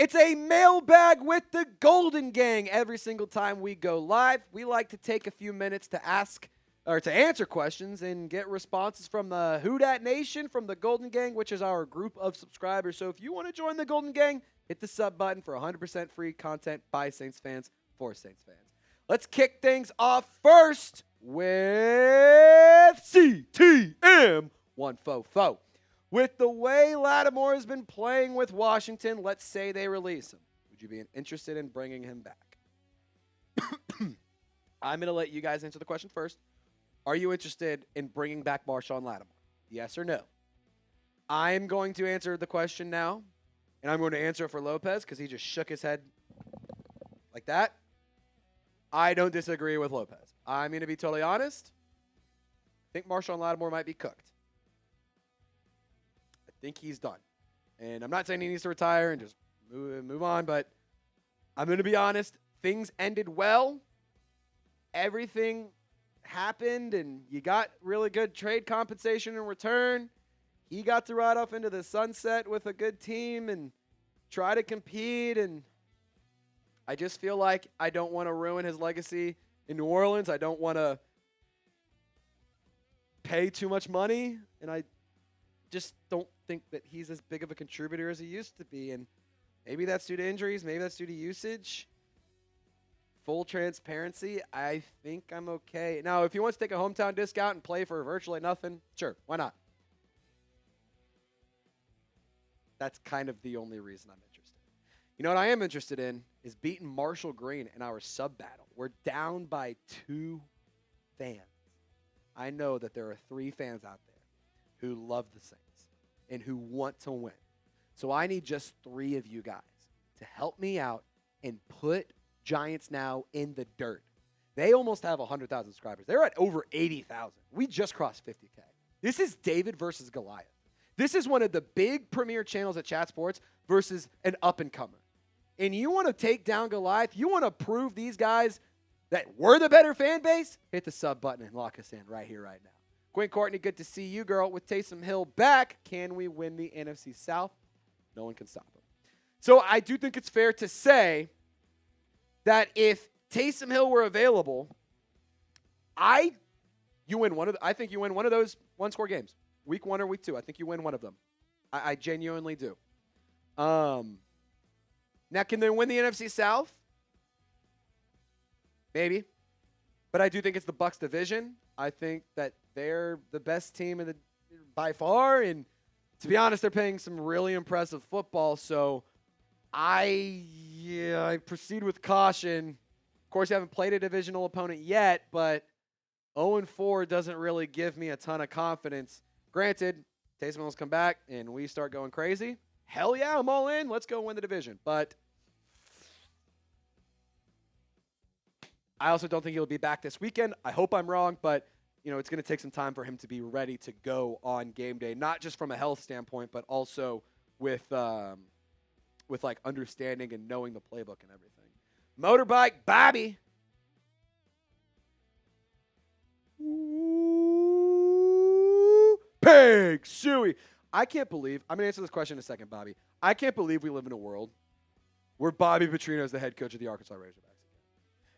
It's a mailbag with the Golden Gang. Every single time we go live, we like to take a few minutes to answer questions and get responses from the Who Dat Nation, from the Golden Gang, which is our group of subscribers. So if you want to join the Golden Gang, hit the sub button for 100% free content by Saints fans for Saints fans. Let's kick things off first with CTM 144. With the way Lattimore has been playing with Washington, let's say they release him. Would you be interested in bringing him back? I'm going to let you guys answer the question first. Are you interested in bringing back Marshon Lattimore? Yes or no? I'm going to answer the question now, and I'm going to answer it for Lopez because he just shook his head like that. I don't disagree with Lopez. I'm going to be totally honest. I think Marshon Lattimore might be cooked. I think he's done. And I'm not saying he needs to retire and just move on, but I'm going to be honest. Things ended well. Everything happened, and you got really good trade compensation in return. He got to ride off into the sunset with a good team and try to compete, and I just feel like I don't want to ruin his legacy in New Orleans. I don't want to pay too much money, and I just don't think that he's as big of a contributor as he used to be, and maybe that's due to injuries, maybe that's due to usage. Full transparency, I think I'm okay. Now, if he wants to take a hometown discount and play for virtually nothing, sure, why not? That's kind of the only reason I'm interested. You know what I am interested in is beating Marshall Green in our sub battle. We're down by 2 fans. I know that there are 3 fans out there who love the Saints and who want to win. So I need just 3 of you guys to help me out and put Giants now in the dirt. They almost have 100,000 subscribers. They're at over 80,000. We just crossed 50K. This is David versus Goliath. This is one of the big premier channels at Chat Sports versus an up-and-comer. And you want to take down Goliath? You want to prove these guys that we're the better fan base? Hit the sub button and lock us in right here, right now. Gwen Courtney, good to see you, girl. With Taysom Hill back, can we win the NFC South? No one can stop him. So I do think it's fair to say that if Taysom Hill were available, I think you win one of those one-score games. Week 1 or week 2. I think you win one of them. I genuinely do. Now, can they win the NFC South? Maybe. But I do think it's the Bucs division. I think that they're the best team by far. And to be honest, they're playing some really impressive football. So I proceed with caution. Of course, you haven't played a divisional opponent yet, but 0-4 doesn't really give me a ton of confidence. Granted, Taysom Hill's come back and we start going crazy. Hell yeah, I'm all in. Let's go win the division. But I also don't think he'll be back this weekend. I hope I'm wrong, but it's going to take some time for him to be ready to go on game day, not just from a health standpoint, but also with like understanding and knowing the playbook and everything. Motorbike Bobby. Pig Suey. I can't believe, I'm going to answer this question in a second, Bobby. I can't believe we live in a world where Bobby Petrino is the head coach of the Arkansas Razorbacks.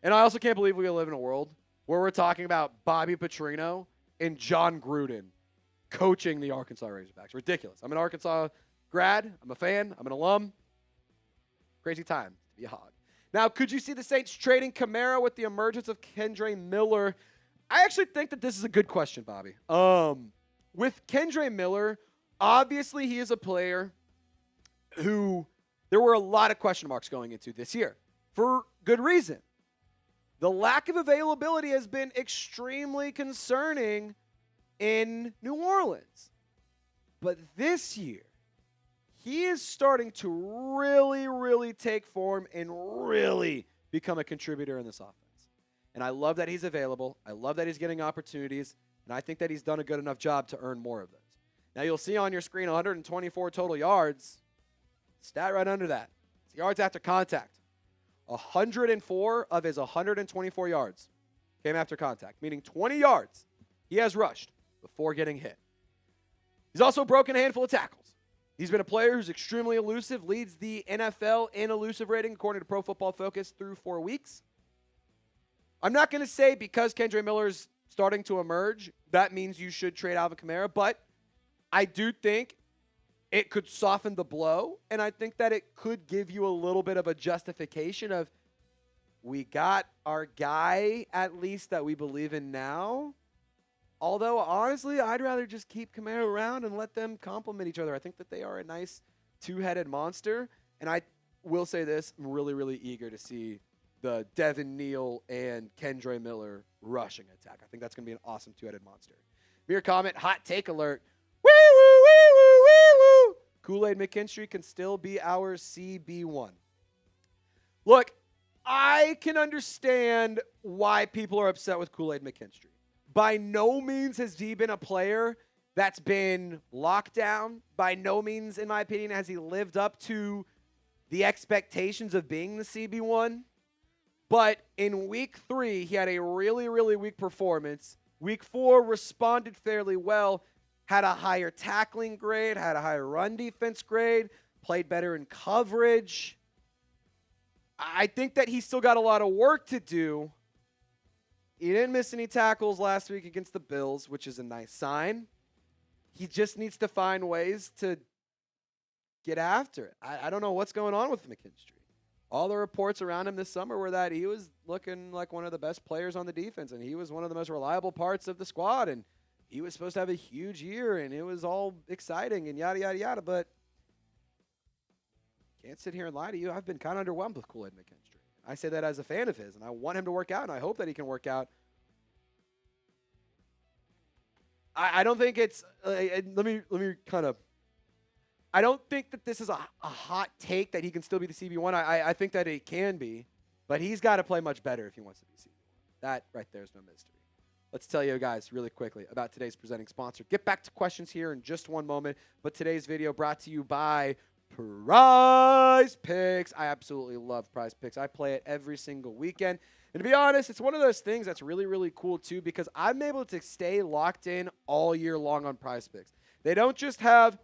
And I also can't believe we live in a world where we're talking about Bobby Petrino and John Gruden coaching the Arkansas Razorbacks. Ridiculous. I'm an Arkansas grad. I'm a fan. I'm an alum. Crazy time to be a hog. Now, could you see the Saints trading Kamara with the emergence of Kendre Miller? I actually think that this is a good question, Bobby. With Kendre Miller, obviously he is a player who there were a lot of question marks going into this year for good reason. The lack of availability has been extremely concerning in New Orleans. But this year, he is starting to really, really take form and really become a contributor in this offense. And I love that he's available. I love that he's getting opportunities. And I think that he's done a good enough job to earn more of those. Now, you'll see on your screen 124 total yards. Stat right under that. It's yards after contact. 104 of his 124 yards came after contact, meaning 20 yards he has rushed before getting hit. He's also broken a handful of tackles. He's been a player who's extremely elusive, leads the NFL in elusive rating according to Pro Football Focus through 4 weeks. I'm not going to say because Kendre Miller's starting to emerge, that means you should trade Alvin Kamara, but I do think it could soften the blow, and I think that it could give you a little bit of a justification of we got our guy, at least, that we believe in now. Although, honestly, I'd rather just keep Kamara around and let them complement each other. I think that they are a nice two-headed monster. And I will say this, I'm really, really eager to see the Devin Neal and Kendre Miller rushing attack. I think that's going to be an awesome two-headed monster. Mere comment, hot take alert. Wee woo, wee woo, wee woo. Kool-Aid McKinstry can still be our CB1. Look, I can understand why people are upset with Kool-Aid McKinstry. By no means has he been a player that's been locked down. By no means, in my opinion, has he lived up to the expectations of being the CB1. But in week 3, he had a really, really weak performance. Week 4 responded fairly well, had a higher tackling grade, had a higher run defense grade, played better in coverage. I think that he's still got a lot of work to do. He didn't miss any tackles last week against the Bills, which is a nice sign. He just needs to find ways to get after it. I don't know what's going on with McKinstry. All the reports around him this summer were that he was looking like one of the best players on the defense, and he was one of the most reliable parts of the squad, and he was supposed to have a huge year, and it was all exciting and yada, yada, yada. But can't sit here and lie to you. I've been kind of underwhelmed with Kool-Aid McKinstry. I say that as a fan of his, and I want him to work out, and I hope that he can work out. I don't think it's let me kind of. I don't think that this is a hot take that he can still be the CB1. I think that it can be, but he's got to play much better if he wants to be CB1. That right there is no mystery. Let's tell you guys really quickly about today's presenting sponsor. Get back to questions here in just one moment, but today's video brought to you by PrizePicks. I absolutely love PrizePicks. I play it every single weekend. And to be honest, it's one of those things that's really, really cool too because I'm able to stay locked in all year long on PrizePicks. They don't just have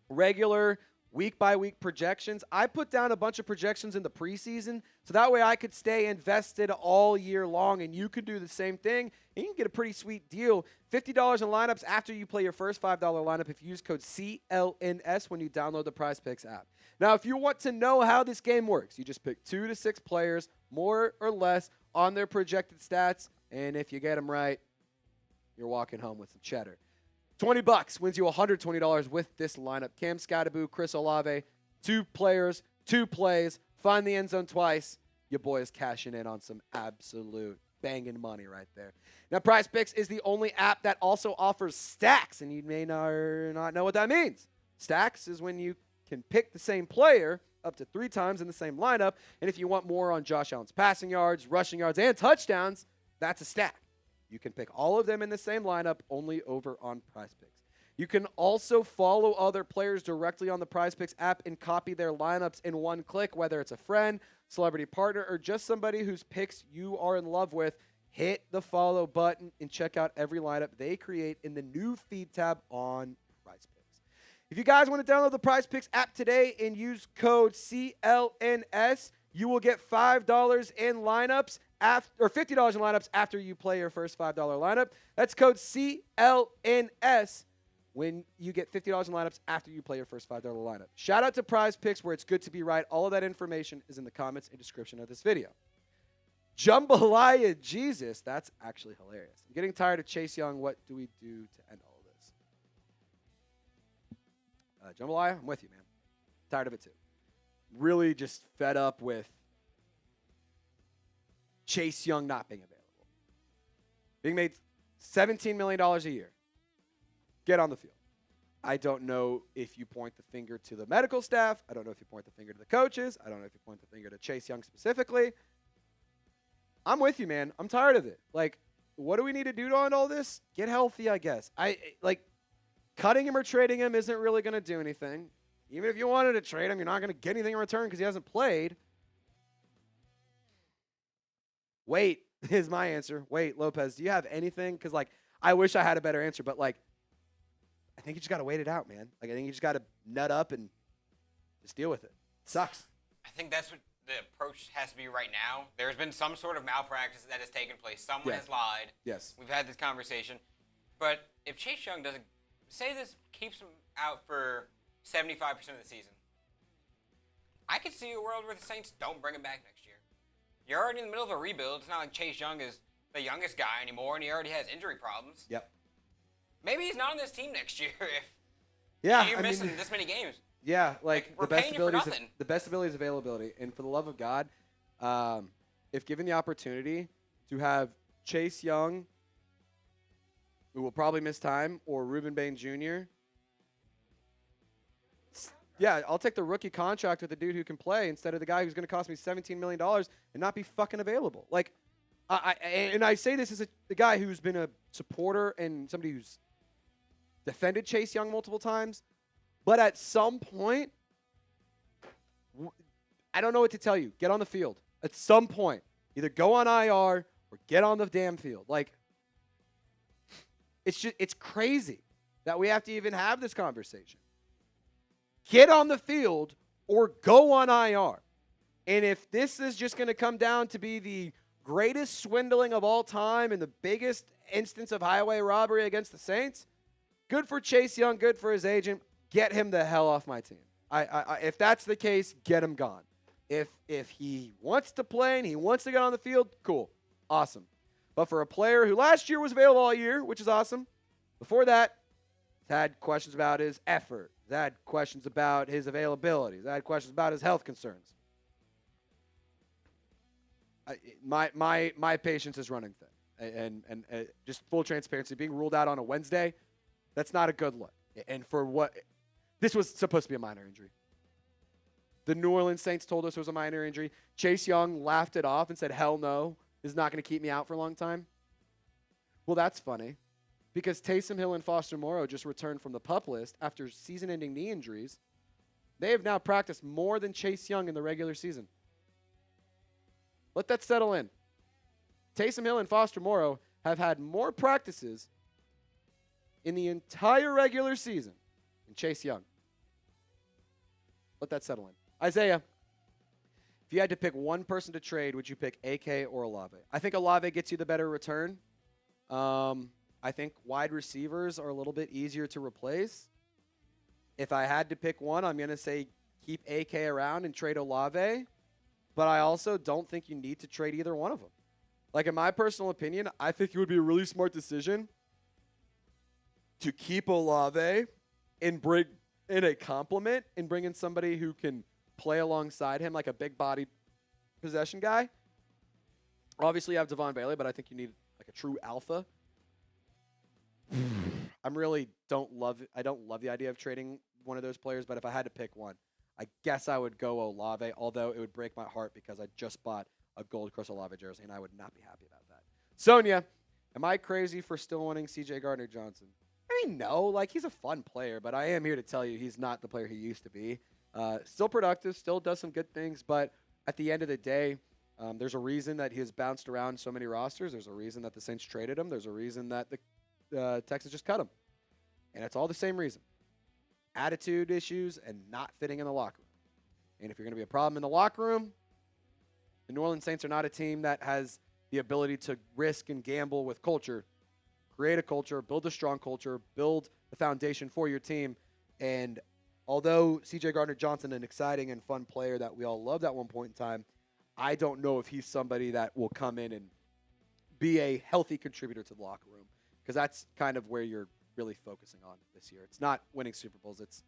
regular week-by-week projections. I put down a bunch of projections in the preseason so that way I could stay invested all year long, and you can do the same thing, and you can get a pretty sweet deal. $50 in lineups after you play your first $5 lineup if you use code CLNS when you download the PrizePicks app. Now, if you want to know how this game works, you just pick 2 to 6 players, more or less, on their projected stats, and if you get them right, you're walking home with some cheddar. $20 wins you $120 with this lineup. Cam Scattaboo, Chris Olave, 2 players, 2 plays, find the end zone twice. Your boy is cashing in on some absolute banging money right there. Now, PrizePicks is the only app that also offers stacks, and you may not know what that means. Stacks is when you can pick the same player up to 3 times in the same lineup, and if you want more on Josh Allen's passing yards, rushing yards, and touchdowns, that's a stack. You can pick all of them in the same lineup only over on PrizePicks. You can also follow other players directly on the PrizePicks app and copy their lineups in one click, whether it's a friend, celebrity partner, or just somebody whose picks you are in love with. Hit the follow button and check out every lineup they create in the new feed tab on PrizePicks. If you guys want to download the PrizePicks app today and use code CLNS, you will get $5 in lineups or $50 in lineups after you play your first $5 lineup. That's code CLNS when you get $50 in lineups after you play your first $5 lineup. Shout out to PrizePicks, where it's good to be right. All of that information is in the comments and description of this video. Jambalaya Jesus, that's actually hilarious. I'm getting tired of Chase Young. What do we do to end all of this? Jambalaya, I'm with you, man. Tired of it too. Really just fed up with Chase Young not being available. Being made $17 million a year. Get on the field. I don't know if you point the finger to the medical staff. I don't know if you point the finger to the coaches. I don't know if you point the finger to Chase Young specifically. I'm with you, man. I'm tired of it. Like, what do we need to do on all this? Get healthy, I guess. Cutting him or trading him isn't really going to do anything. Even if you wanted to trade him, you're not going to get anything in return because he hasn't played. Wait is my answer. Wait, Lopez, do you have anything? Because, I wish I had a better answer, but, I think you just got to wait it out, man. Like, I think you just got to nut up and just deal with it. Sucks. I think that's what the approach has to be right now. There's been some sort of malpractice that has taken place. Someone has lied. Yes. We've had this conversation. But if Chase Young doesn't, say this keeps him out for 75% of the season, I could see a world where the Saints don't bring him back next year. You're already in the middle of a rebuild. It's not like Chase Young is the youngest guy anymore, and he already has injury problems. Yep. Maybe he's not on this team next year if you're missing this many games. Yeah, like we're the best paying you for abilities. nothing. The best ability is availability, and for the love of God, if given the opportunity to have Chase Young, who will probably miss time, or Reuben Bain Jr. Yeah, I'll take the rookie contract with the dude who can play instead of the guy who's going to cost me $17 million and not be fucking available. Like, I say this as the guy who's been a supporter and somebody who's defended Chase Young multiple times. But at some point, I don't know what to tell you. Get on the field. At some point, either go on IR or get on the damn field. Like, it's crazy that we have to even have this conversation. Get on the field or go on IR. And if this is just going to come down to be the greatest swindling of all time and the biggest instance of highway robbery against the Saints, good for Chase Young, good for his agent. Get him the hell off my team. If that's the case, get him gone. If he wants to play and he wants to get on the field, cool. Awesome. But for a player who last year was available all year, which is awesome, before that, he's had questions about his effort. He's had questions about his availability. He's had questions about his health concerns. My patience is running thin. And just full transparency, being ruled out on a Wednesday, that's not a good look. And for what – this was supposed to be a minor injury. The New Orleans Saints told us it was a minor injury. Chase Young laughed it off and said, hell no, this is not going to keep me out for a long time. Well, that's funny because Taysom Hill and Foster Moreau just returned from the PUP list after season-ending knee injuries. They have now practiced more than Chase Young in the regular season. Let that settle in. Taysom Hill and Foster Moreau have had more practices in the entire regular season than Chase Young. Let that settle in. Isaiah, if you had to pick one person to trade, would you pick AK or Olave? I think Olave gets you the better return. I think wide receivers are a little bit easier to replace. If I had to pick one, I'm going to say keep AK around and trade Olave. But I also don't think you need to trade either one of them. Like, in my personal opinion, I think it would be a really smart decision to keep Olave and bring in a complement and bring in somebody who can play alongside him, like a big body possession guy. Obviously, you have Devon Bailey, but I think you need like a true alpha. I don't love the idea of trading one of those players, but if I had to pick one, I guess I would go Olave, although it would break my heart because I just bought a gold Chris Olave jersey, and I would not be happy about that. Sonia, am I crazy for still wanting CJ Gardner-Johnson? I mean, no. Like, he's a fun player, but I am here to tell you he's not the player he used to be. Still productive, still does some good things, but at the end of the day, there's a reason that he has bounced around so many rosters. There's a reason that the Saints traded him. There's a reason that the Texans just cut him. And it's all the same reason. Attitude issues and not fitting in the locker room. And if you're going to be a problem in the locker room, the New Orleans Saints are not a team that has the ability to risk and gamble with culture. Create a culture, build a strong culture, build the foundation for your team. And although C.J. Gardner-Johnson, an exciting and fun player that we all loved at one point in time, I don't know if he's somebody that will come in and be a healthy contributor to the locker room, because that's kind of where you're really focusing on this year. It's not winning Super Bowls. It's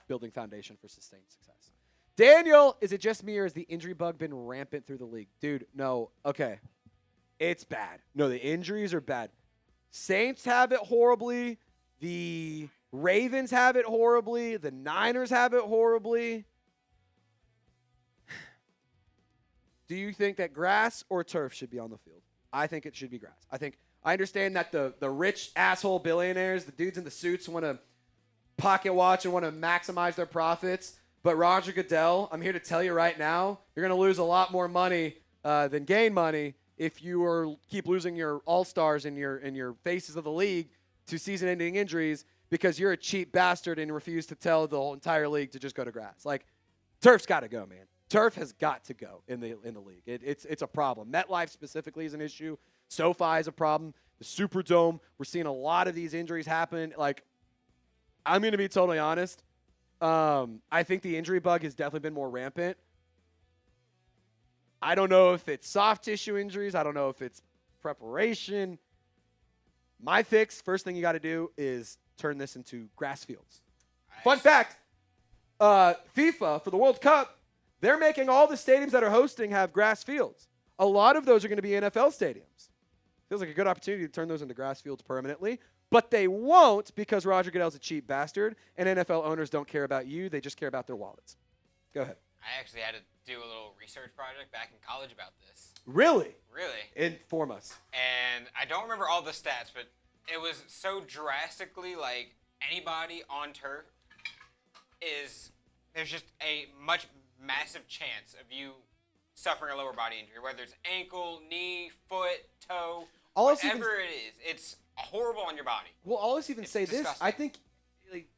building foundation for sustained success. Daniel, is it just me or has the injury bug been rampant through the league? Dude, no. Okay. It's bad. No, the injuries are bad. Saints have it horribly. The Ravens have it horribly. The Niners have it horribly. Do you think that grass or turf should be on the field? I think it should be grass. I understand that the rich asshole billionaires, the dudes in the suits, want to pocket watch and want to maximize their profits. But Roger Goodell, I'm here to tell you right now, you're going to lose a lot more money than gain money if you keep losing your all-stars and your faces of the league to season-ending injuries, because you're a cheap bastard and refuse to tell the whole entire league to just go to grass. Like, turf's got to go, man. Turf has got to go in the league. It's a problem. MetLife specifically is an issue. SoFi is a problem. The Superdome, we're seeing a lot of these injuries happen. Like, I'm going to be totally honest. I think the injury bug has definitely been more rampant. I don't know if it's soft tissue injuries. I don't know if it's preparation. My fix, first thing you got to do is turn this into grass fields. Nice. Fun fact, FIFA, for the World Cup, they're making all the stadiums that are hosting have grass fields. A lot of those are going to be NFL stadiums. Feels like a good opportunity to turn those into grass fields permanently. But they won't because Roger Goodell's a cheap bastard, and NFL owners don't care about you. They just care about their wallets. Go ahead. I actually had to do a little research project back in college about this. Really? Really. Inform us. And I don't remember all the stats, but it was so drastically like anybody on turf there's just a massive chance of you suffering a lower body injury, whether it's ankle, knee, foot, toe, whatever it is. It's horrible on your body. Well, I'll just even say disgusting. This. I think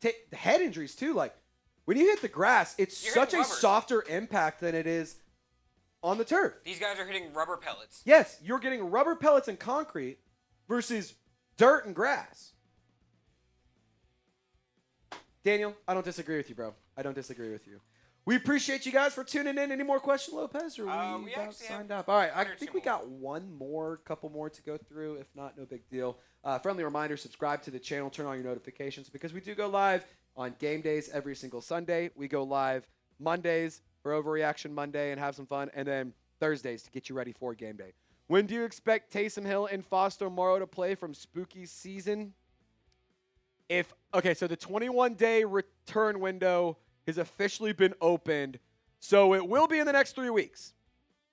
take the head injuries too. Like, when you hit the grass, it's You're such a softer impact than it is on the turf. These guys are hitting rubber pellets. Yes, you're getting rubber pellets and concrete versus dirt and grass. Daniel, I don't disagree with you, bro. I don't disagree with you. We appreciate you guys for tuning in. Any more questions, Lopez? Or we about signed up? All right, I think we got couple more to go through. If not, no big deal. Friendly reminder, subscribe to the channel, turn on your notifications because we do go live on game days every single Sunday. We go live Mondays for Overreaction Monday and have some fun, and then Thursdays to get you ready for game day. When do you expect Taysom Hill and Foster Moreau to play from spooky season? So the 21-day return window has officially been opened, so it will be in the next 3 weeks.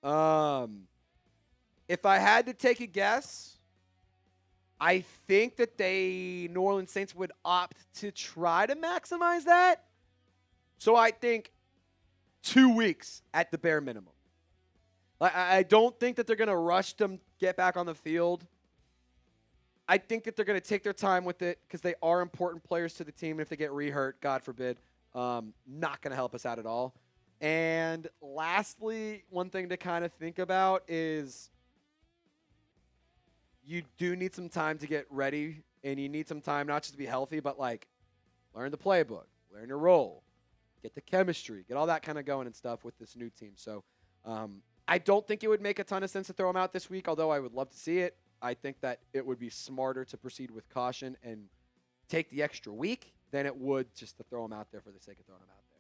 If I had to take a guess, I think that New Orleans Saints would opt to try to maximize that. So I think 2 weeks at the bare minimum. I don't think that they're going to rush them get back on the field. I think that they're going to take their time with it because they are important players to the team. And if they get re-hurt, God forbid, not going to help us out at all. And lastly, one thing to kind of think about is you do need some time to get ready, and you need some time not just to be healthy, but like learn the playbook, learn your role, get the chemistry, get all that kind of going and stuff with this new team. So I don't think it would make a ton of sense to throw them out this week, although I would love to see it. I think that it would be smarter to proceed with caution and take the extra week than it would just to throw them out there for the sake of throwing them out there.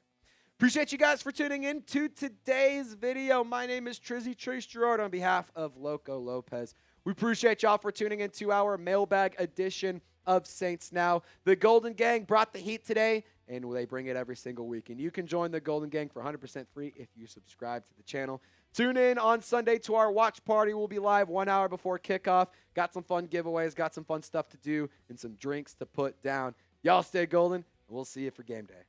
Appreciate you guys for tuning in to today's video. My name is Trace Gerard on behalf of Loco Lopez. We appreciate y'all for tuning in to our mailbag edition of Saints Now. The Golden Gang brought the heat today, and they bring it every single week. And you can join the Golden Gang for 100% free if you subscribe to the channel. Tune in on Sunday to our watch party. We'll be live 1 hour before kickoff. Got some fun giveaways, got some fun stuff to do, and some drinks to put down. Y'all stay golden, and we'll see you for game day.